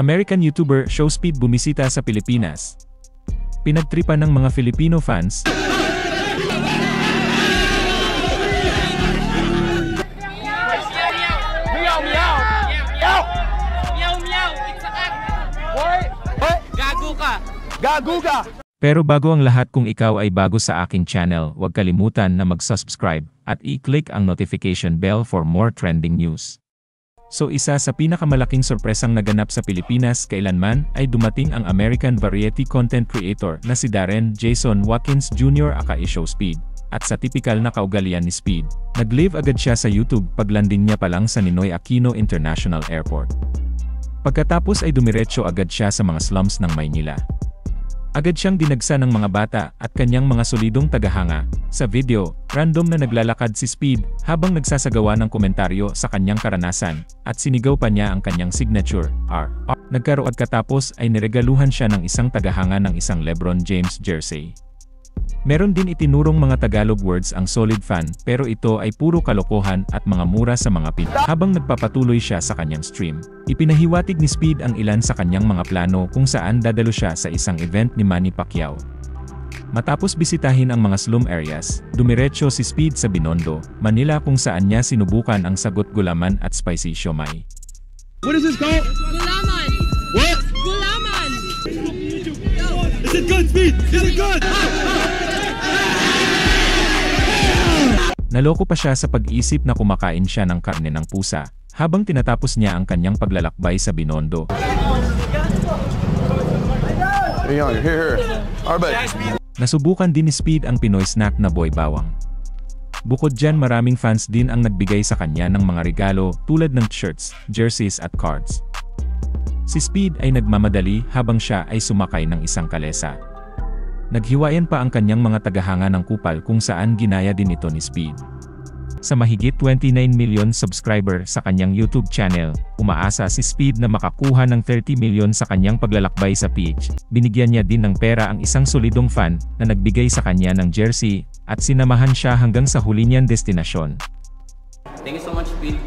American YouTuber Showspeed bumisita sa Pilipinas. Pinagtripan ng mga Filipino fans Gago ka! Pero bago ang lahat, kung ikaw ay bago sa aking channel, huwag kalimutan na mag-subscribe at i-click ang notification bell for more trending news. So isa sa pinakamalaking sorpresang naganap sa Pilipinas kailanman ay dumating ang American variety content creator na si Darren Jason Watkins Jr. aka Showspeed. At sa tipikal na kaugalian ni Speed, nag-live agad siya sa YouTube paglanding niya pa lang sa Ninoy Aquino International Airport. Pagkatapos ay dumiretso agad siya sa mga slums ng Maynila. Agad siyang dinagsa ng mga bata at kanyang mga solidong tagahanga. Sa video, random na naglalakad si Speed habang nagsasagawa ng komentaryo sa kanyang karanasan at sinigaw pa niya ang kanyang signature, R. Nagkaroon katapos ay niregaluhan siya ng isang tagahanga ng isang LeBron James jersey. Meron din itinurong mga Tagalog words ang solid fan, pero ito ay puro kalokohan at mga mura sa mga Pinoy. Habang nagpapatuloy siya sa kanyang stream, ipinahiwatig ni Speed ang ilan sa kanyang mga plano kung saan dadalo siya sa isang event ni Manny Pacquiao. Matapos bisitahin ang mga slum areas, dumiretso si Speed sa Binondo, Manila kung saan niya sinubukan ang sagot gulaman at spicy siomai. What is this called? Gulaman! What? Gulaman! Is it good, Speed? Is it good? Naloko pa siya sa pag-isip na kumakain siya ng karne ng pusa, habang tinatapos niya ang kanyang paglalakbay sa Binondo. Here. Nasubukan din ni Speed ang Pinoy snack na boy bawang. Bukod dyan, maraming fans din ang nagbigay sa kanya ng mga regalo tulad ng shirts, jerseys at cards. Si Speed ay nagmamadali habang siya ay sumakay ng isang kalesa. Naghiwayan pa ang kanyang mga tagahanga ng kupal kung saan ginaya din ito ni Speed. Sa mahigit 29 million subscriber sa kanyang YouTube channel, umaasa si Speed na makakuha ng 30 million sa kanyang paglalakbay sa PH. Binigyan niya din ng pera ang isang solidong fan na nagbigay sa kanya ng jersey at sinamahan siya hanggang sa huli niyang destinasyon. Thank you so much, Speed.